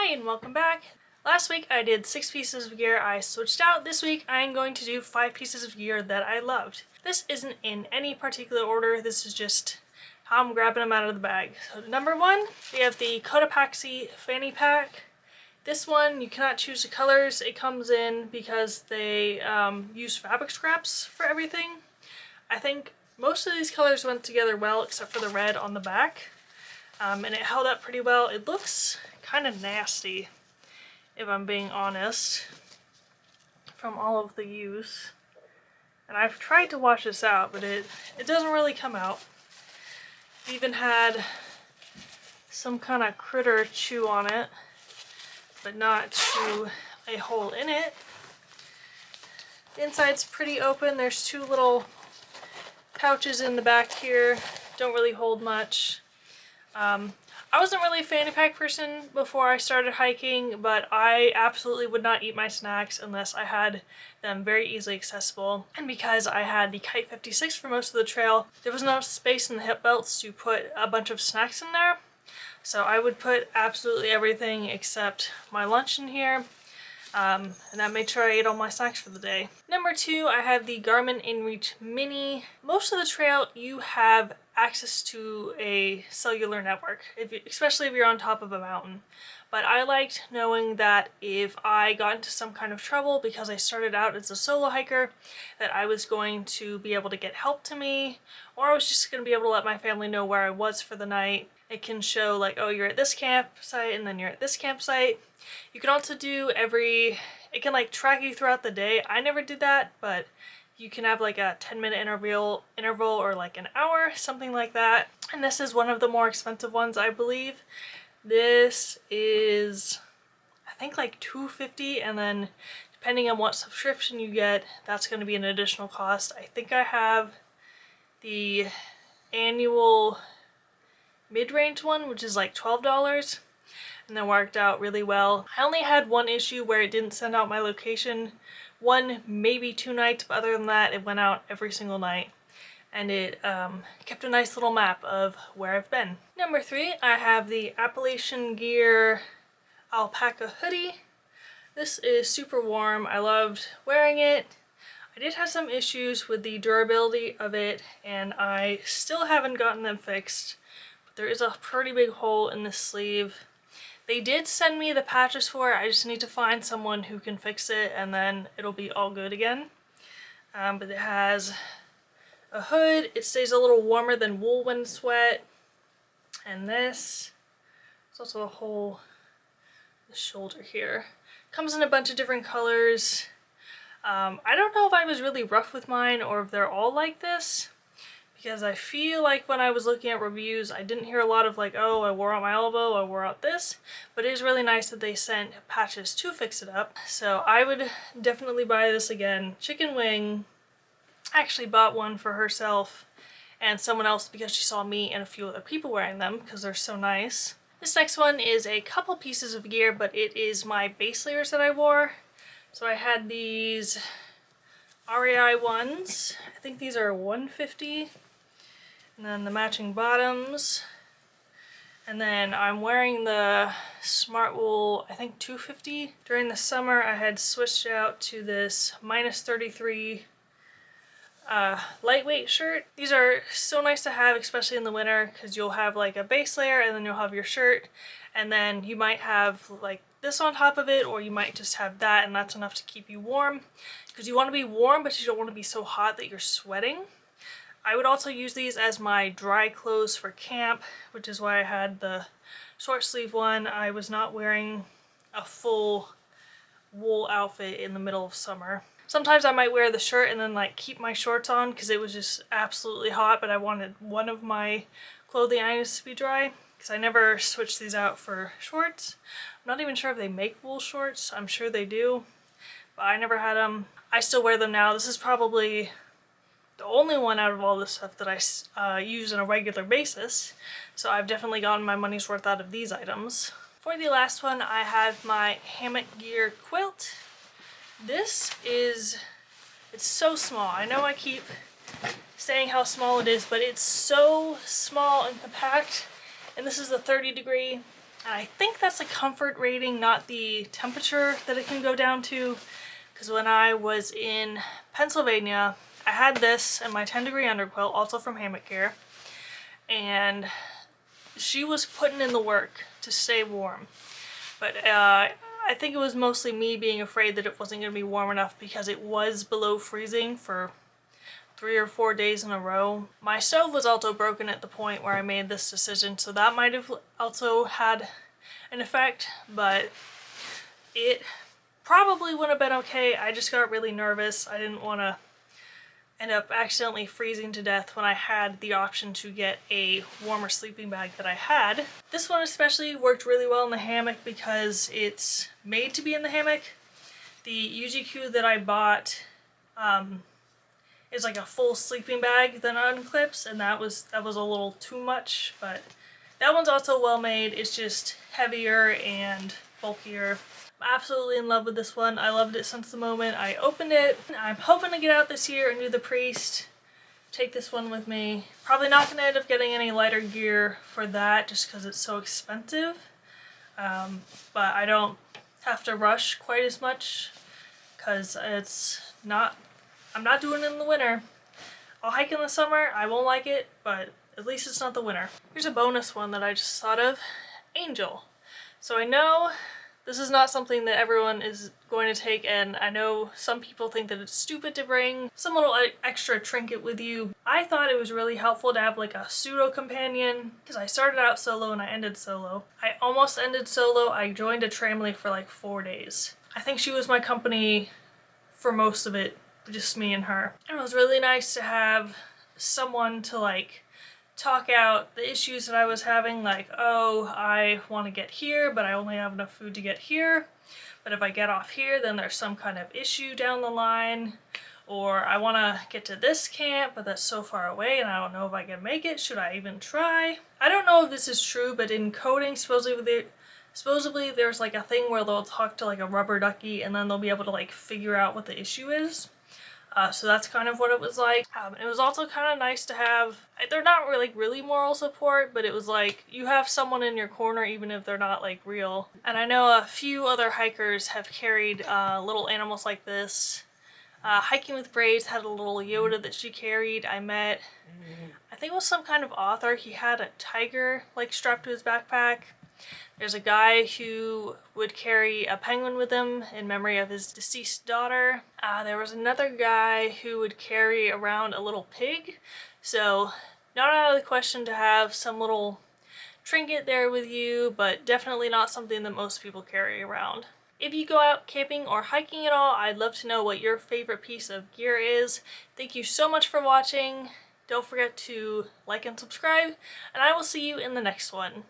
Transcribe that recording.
Hi and welcome back. Last week I did 6 pieces of gear I switched out. This week I am going to do 5 pieces of gear that I loved. This isn't in any particular order, this is just how I'm grabbing them out of the bag. So number 1, we have the Cotopaxi fanny pack. This one, you cannot choose the colors it comes in because they use fabric scraps for everything. I think most of these colors went together well except for the red on the back. And it held up pretty well. It looks kind of nasty, if I'm being honest, from all of the use. And I've tried to wash this out, but it doesn't really come out. It even had some kind of critter chew on it, but not chew a hole in it. The inside's pretty open. There's 2 little pouches in the back here. Don't really hold much. I wasn't really a fanny pack person before I started hiking, but I absolutely would not eat my snacks unless I had them very easily accessible. And because I had the Kite 56 for most of the trail, there was enough space in the hip belts to put a bunch of snacks in there. So I would put absolutely everything except my lunch in here. And that made sure I ate all my snacks for the day. Number 2, I have the Garmin InReach Mini. Most of the trail you have access to a cellular network, especially if you're on top of a mountain. But I liked knowing that if I got into some kind of trouble because I started out as a solo hiker, that I was going to be able to get help to me, or I was just going to be able to let my family know where I was for the night. It can show like, oh, you're at this campsite and then you're at this campsite. You can also do it can like track you throughout the day. I never did that, but you can have like a 10-minute interval or like an hour, something like that. And this is one of the more expensive ones, I believe. This is, I think, like $250, and then depending on what subscription you get, that's going to be an additional cost. I think I have the annual mid-range one, which is like $12, and that worked out really well. I only had one issue where it didn't send out my location 1, maybe 2 nights, but other than that, it went out every single night. And it kept a nice little map of where I've been. Number 3, I have the Appalachian Gear alpaca hoodie. This is super warm. I loved wearing it. I did have some issues with the durability of it, and I still haven't gotten them fixed. But there is a pretty big hole in the sleeve. They did send me the patches for it. I just need to find someone who can fix it, and then it'll be all good again. But it has a hood. It stays a little warmer than wool when sweat. And this, there's also a hole in the shoulder here. Comes in a bunch of different colors. I don't know if I was really rough with mine or if they're all like this, because I feel like when I was looking at reviews, I didn't hear a lot of like, oh, I wore out my elbow, I wore out this, but it is really nice that they sent patches to fix it up. So I would definitely buy this again. Chicken Wing actually bought one for herself and someone else because she saw me and a few other people wearing them because they're so nice. This next one is a couple pieces of gear, but it is my base layers that I wore. So I had these REI ones. I think these are $150. And then the matching bottoms. And then I'm wearing the Smartwool, I think $250. During the summer I had switched out to this -33 lightweight shirt. These are so nice to have, especially in the winter, because you'll have like a base layer and then you'll have your shirt, and then you might have like this on top of it, or you might just have that, and that's enough to keep you warm, because you want to be warm but you don't want to be so hot that you're sweating. I would also use these as my dry clothes for camp, which is why I had the short sleeve one. I was not wearing a full wool outfit in the middle of summer. Sometimes I might wear the shirt and then like keep my shorts on because it was just absolutely hot, but I wanted one of my clothing items to be dry because I never switched these out for shorts. I'm not even sure if they make wool shorts. I'm sure they do, but I never had them. I still wear them now. This is probably the only one out of all this stuff that I use on a regular basis, so I've definitely gotten my money's worth out of these items. For the last one, I have my Hammock Gear quilt. This is, it's so small. I know I keep saying how small it is, but it's so small and compact, and this is a 30 degree. And I think that's a comfort rating, not the temperature that it can go down to. Because when I was in Pennsylvania, I had this and my 10-degree underquilt, also from Hammock Gear. And she was putting in the work to stay warm. But I think it was mostly me being afraid that it wasn't going to be warm enough because it was below freezing for 3 or 4 days in a row. My stove was also broken at the point where I made this decision, so that might have also had an effect, but it probably would have been okay. I just got really nervous. I didn't want to end up accidentally freezing to death when I had the option to get a warmer sleeping bag that I had. This one especially worked really well in the hammock because it's made to be in the hammock. The UGQ that I bought is like a full sleeping bag that unclips, and that was a little too much, but that one's also well made. It's just heavier and bulkier. I'm absolutely in love with this one. I loved it since the moment I opened it. I'm hoping to get out this year and do the Priest. Take this one with me. Probably not going to end up getting any lighter gear for that just because it's so expensive. But I don't have to rush quite as much because I'm not doing it in the winter. I'll hike in the summer. I won't like it, but at least it's not the winter. Here's a bonus one that I just thought of. Angel. So I know this is not something that everyone is going to take, and I know some people think that it's stupid to bring some little extra trinket with you. I thought it was really helpful to have like a pseudo companion because I started out solo and I ended solo. I almost ended solo. I joined a tramily for like 4 days. I think she was my company for most of it, just me and her. And it was really nice to have someone to like talk out the issues that I was having, like, oh, I want to get here, but I only have enough food to get here. But if I get off here, then there's some kind of issue down the line. Or I want to get to this camp, but that's so far away and I don't know if I can make it. Should I even try? I don't know if this is true, but in coding, supposedly there's like a thing where they'll talk to like a rubber ducky and then they'll be able to like figure out what the issue is. So that's kind of what it was like. It was also kind of nice to have, they're not really moral support, but it was like you have someone in your corner even if they're not like real. And I know a few other hikers have carried little animals like this. Hiking with Braids had a little Yoda that she carried. I met, I think it was some kind of author. He had a tiger like strapped to his backpack. There's a guy who would carry a penguin with him in memory of his deceased daughter. There was another guy who would carry around a little pig. So not out of the question to have some little trinket there with you, but definitely not something that most people carry around. If you go out camping or hiking at all, I'd love to know what your favorite piece of gear is. Thank you so much for watching. Don't forget to like and subscribe, and I will see you in the next one.